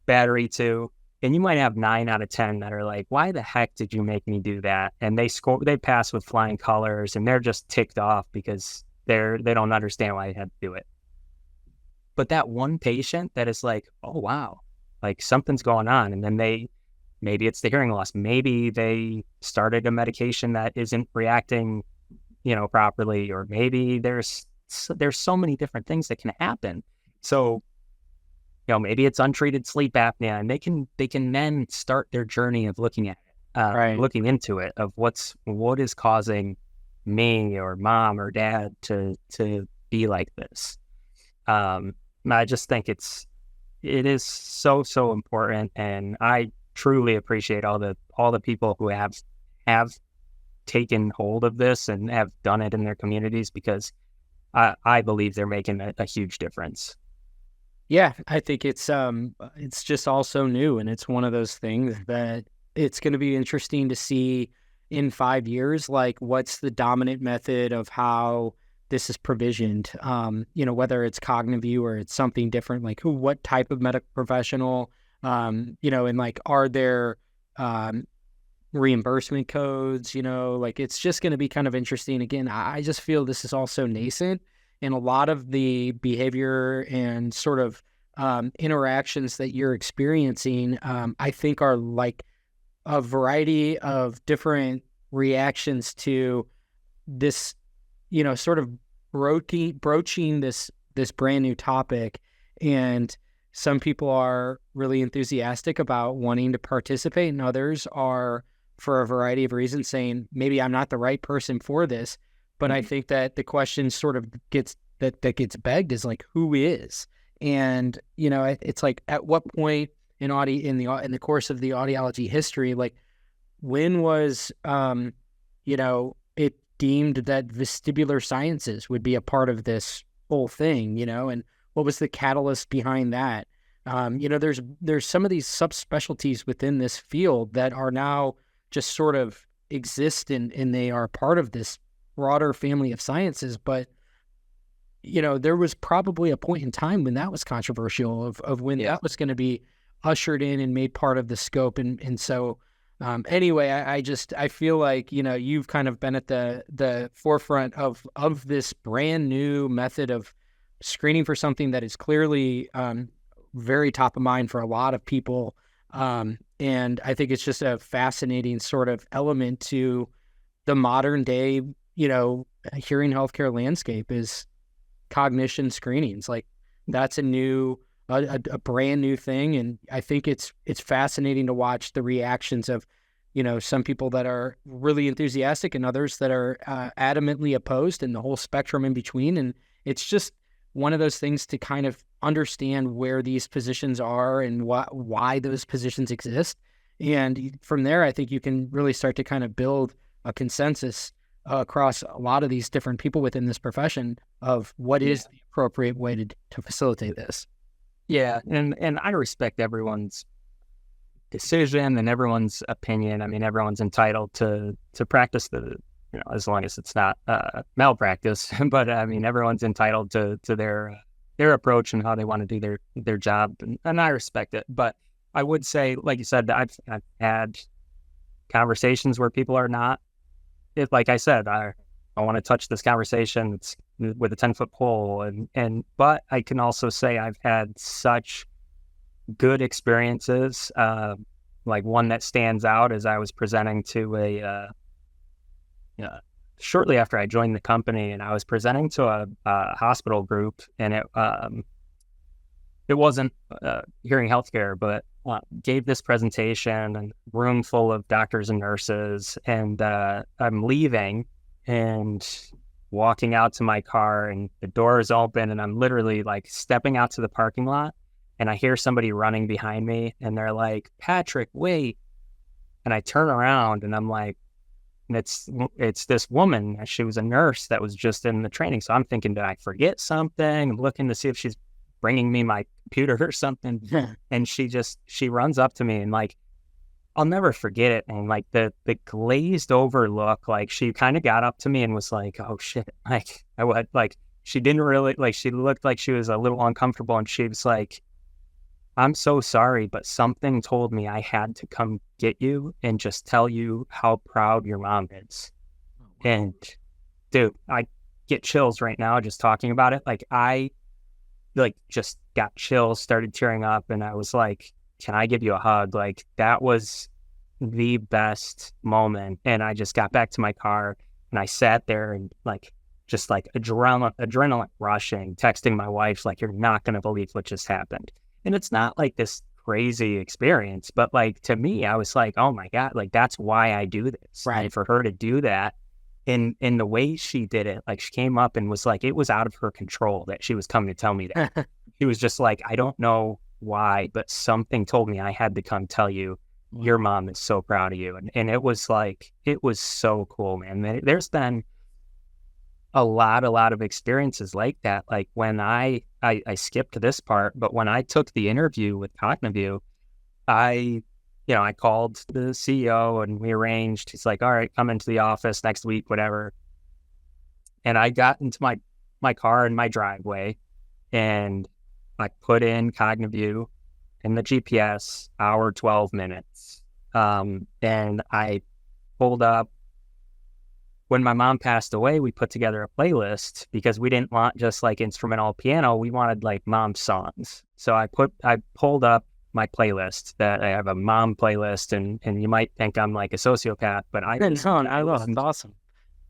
battery to, and you might have 9 out of 10 that are like, why the heck did you make me do that? And they pass with flying colors, and they're just ticked off because they don't understand why I had to do it. But that one patient that is like, oh wow, like something's going on, and then maybe it's the hearing loss, maybe they started a medication that isn't reacting properly, or maybe there's so many different things that can happen. So, maybe it's untreated sleep apnea, and they can then start their journey of looking at it, Right. looking into it, of what is causing me or mom or dad to be like this. I just think it is so important, and I truly appreciate all the people who have taken hold of this and have done it in their communities, because I believe they're making a huge difference. Yeah, I think it's just all so new, and it's one of those things that it's going to be interesting to see in 5 years, like what's the dominant method of how this is provisioned. Whether it's Cognivue or it's something different, like what type of medical professional, and like are there um, reimbursement codes, like it's just going to be kind of interesting. Again, I just feel this is also nascent, and a lot of the behavior and sort of interactions that you're experiencing, I think are like a variety of different reactions to this, sort of broaching this brand new topic. And some people are really enthusiastic about wanting to participate, and others are, for a variety of reasons, saying maybe I'm not the right person for this. But I think that the question sort of gets begged is like, who is? And it's like, at what point in the course of the audiology history, like when was it deemed that vestibular sciences would be a part of this whole thing, and what was the catalyst behind that? There's some of these subspecialties within this field that are now just sort of exist, and they are part of this broader family of sciences. But there was probably a point in time when that was controversial, of when that was going to be ushered in and made part of the scope. And so anyway, I feel like, you've kind of been at the forefront of this brand new method of screening for something that is clearly very top of mind for a lot of people. And I think it's just a fascinating sort of element to the modern day, hearing healthcare landscape is cognition screenings. Like that's a brand new thing. And I think it's fascinating to watch the reactions of, some people that are really enthusiastic and others that are adamantly opposed, and the whole spectrum in between. And it's just one of those things to kind of understand where these positions are and why those positions exist. And from there, I think you can really start to kind of build a consensus across a lot of these different people within this profession of what is the appropriate way to facilitate this. Yeah, and I respect everyone's decision and everyone's opinion. I mean, everyone's entitled to practice as long as it's not malpractice. But I mean, everyone's entitled to their approach and how they want to do their job, and I respect it. But I would say, like you said, I've had conversations where people are not. Like I said, I want to touch this conversation. It's with a 10-foot pole, but I can also say I've had such good experiences. Like one that stands out is I was presenting to shortly after I joined the company, and I was presenting to a hospital group, and it wasn't hearing healthcare, but gave this presentation and room full of doctors and nurses, and I'm leaving and walking out to my car, and the door is open, and I'm literally like stepping out to the parking lot, and I hear somebody running behind me, and they're like, "Patrick, wait." And I turn around, and I'm like, and it's this woman. She was a nurse that was just in the training. So I'm thinking, did I forget something? I'm looking to see if she's bringing me my computer or something. And she runs up to me, and like, I'll never forget it. And like the glazed over look, like she kind of got up to me and was like, "Oh shit." Like I would like, she didn't really like, she looked like she was a little uncomfortable, and she was like, "I'm so sorry, but something told me I had to come get you and just tell you how proud your mom is." Oh, wow. And dude, I get chills right now just talking about it. Like I just got chills, started tearing up, and I was like, "Can I give you a hug?" Like that was the best moment. And I just got back to my car, and I sat there and like, just like adrenaline rushing, texting my wife, like, "You're not going to believe what just happened." And it's not like this crazy experience, but like to me, I was like, "Oh my God, like that's why I do this." Right. And for her to do that in the way she did it, like she came up and was like, it was out of her control that she was coming to tell me that. She was just like, "I don't know why, but something told me I had to come tell you your mom is so proud of you." And it was like, it was so cool, man. There's been a lot of experiences like that. Like when I skipped this part, but when I took the interview with Cognivue, I, I called the CEO and we arranged. He's like, all right, come into the office next week, whatever. And I got into my car in my driveway and I put in Cognivue in the GPS, hour 12 minutes. And I pulled up. When my mom passed away, we put together a playlist because we didn't want just like instrumental piano. We wanted like mom songs. So I pulled up my playlist. That I have a mom playlist, and you might think I'm like a sociopath, but I love it. It's awesome.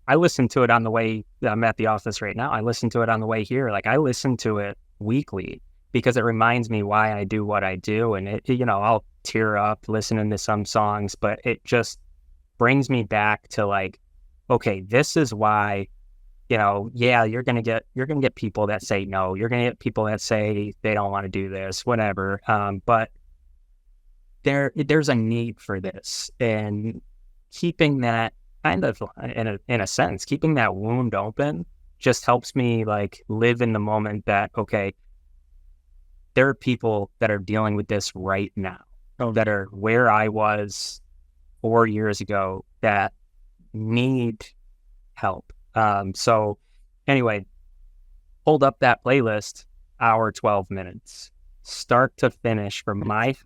I listen to it on the way. I'm at the office right now. I listen to it on the way here. Like I listen to it weekly because it reminds me why I do what I do. And I'll tear up listening to some songs, but it just brings me back to like, okay, this is why, yeah, you're gonna get people that say no. You're gonna get people that say they don't want to do this, whatever. But there's a need for this, and keeping that kind of in a sense, keeping that wound open just helps me like live in the moment that, okay, there are people that are dealing with this right now, that are where I was 4 years ago that need help. So anyway, hold up that playlist, hour 12 minutes, start to finish from my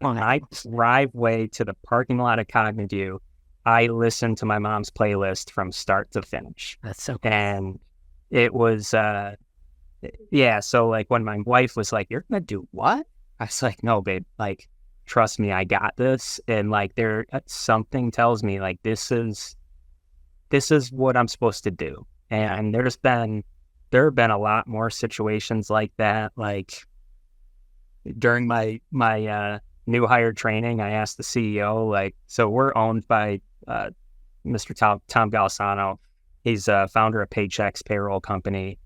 driveway to the parking lot of Cognivue. I listened to my mom's playlist from start to finish. That's so cool. And it was, yeah. So like when my wife was like, "You're going to do what?" I was like, "No, babe, like, trust me, I got this." And like something tells me like, this is what I'm supposed to do. And there have been a lot more situations like that. Like during my new hire training, I asked the CEO, like, so we're owned by Mr. Tom Golisano. He's a founder of Paychex payroll company.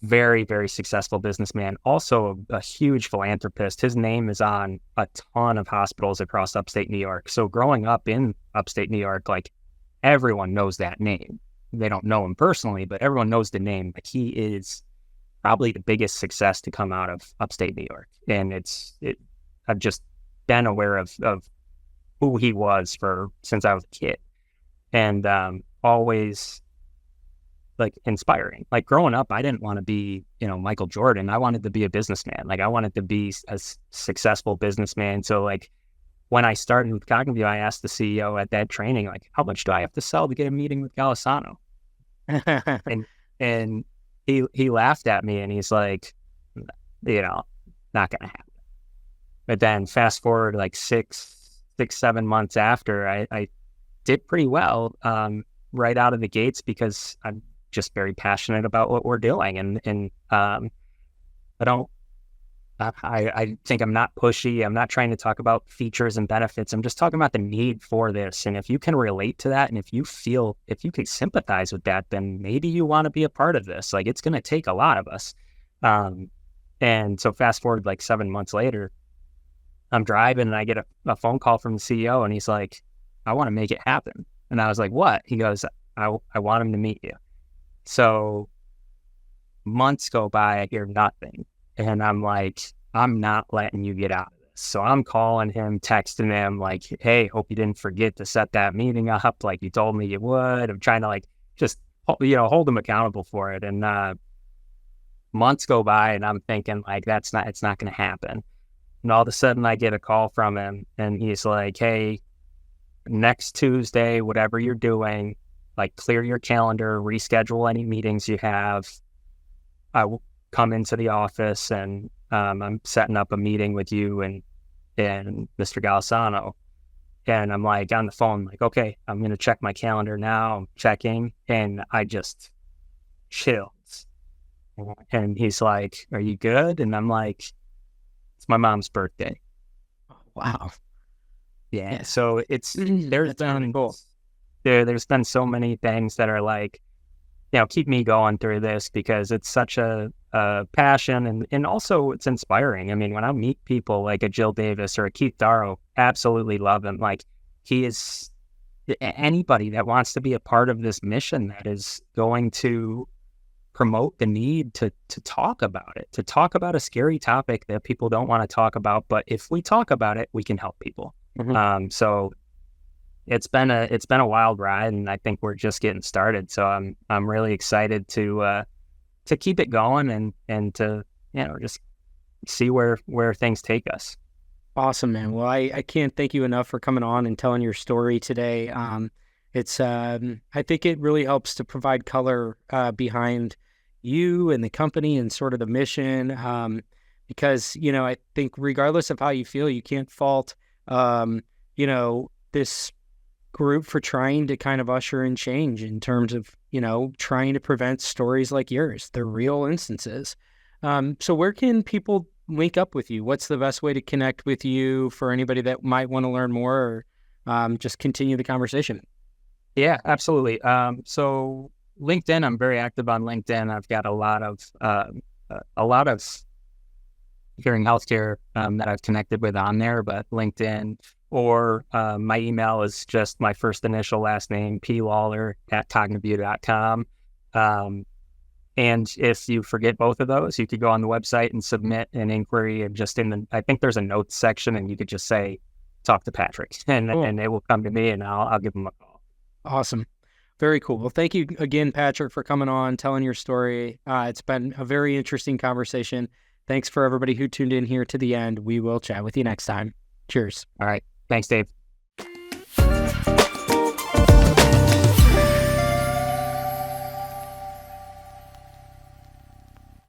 Very, very successful businessman. Also a huge philanthropist. His name is on a ton of hospitals across upstate New York. So growing up in upstate New York, like everyone knows that name. They don't know him personally, but everyone knows the name. Like he is probably the biggest success to come out of upstate New York. And I've just been aware of who he was since I was a kid, and always like inspiring. Like growing up, I didn't want to be, Michael Jordan. I wanted to be a businessman. Like I wanted to be a successful businessman. So like when I started with Cognivue, I asked the CEO at that training, like, how much do I have to sell to get a meeting with Golisano? and he laughed at me and he's like, not gonna happen. But then fast forward like 7 months after, I did pretty well right out of the gates because I'm just very passionate about what we're doing. And I think I'm not pushy. I'm not trying to talk about features and benefits. I'm just talking about the need for this. And if you can relate to that, and if you can sympathize with that, then maybe you want to be a part of this. Like it's going to take a lot of us. And so fast forward like 7 months later, I'm driving and I get a phone call from the CEO and he's like, I want to make it happen. And I was like, what? He goes, I want him to meet you. So months go by, I hear nothing. And I'm like, I'm not letting you get out of this. So I'm calling him, texting him like, hey, hope you didn't forget to set that meeting up like you told me you would. I'm trying to like just, hold him accountable for it. And months go by and I'm thinking like, it's not going to happen. And all of a sudden I get a call from him and he's like, hey, next Tuesday, whatever you're doing, like clear your calendar, reschedule any meetings you have. I will come into the office and I'm setting up a meeting with you and Mr. Golisano. And I'm like on the phone, like, okay, I'm going to check my calendar now. I'm checking and I just chills. And he's like, are you good? And I'm like, it's my mom's birthday. Wow. Yeah. So there's been cool. There's been so many things that are like, keep me going through this because it's such a passion and also it's inspiring. I mean, when I meet people like a Jill Davis or a Keith Darrow, absolutely love him. Like he is, anybody that wants to be a part of this mission that is going to promote the need to talk about it, to talk about a scary topic that people don't want to talk about. But if we talk about it, we can help people. So it's been a wild ride, and I think we're just getting started. So I'm really excited to keep it going and to, just see where things take us. Awesome, man. Well, I can't thank you enough for coming on and telling your story today. I think it really helps to provide color behind you and the company and sort of the mission, because, I think regardless of how you feel, you can't fault, this group for trying to kind of usher in change in terms of, trying to prevent stories like yours. They're real instances. So where can people link up with you? What's the best way to connect with you for anybody that might want to learn more, or just continue the conversation? Yeah, absolutely. So LinkedIn, I'm very active on LinkedIn. I've got a lot of hearing healthcare that I've connected with on there, but LinkedIn, or my email is just my first initial last name, plawler@cognivue.com. And if you forget both of those, you could go on the website and submit an inquiry, and just I think there's a notes section, and you could just say, talk to Patrick, and Cool. and they will come to me, and I'll give them a call. Awesome. Very cool. Well, thank you again, Patrick, for coming on, telling your story. It's been a very interesting conversation. Thanks for everybody who tuned in here to the end. We will chat with you next time. Cheers. All right. Thanks, Dave.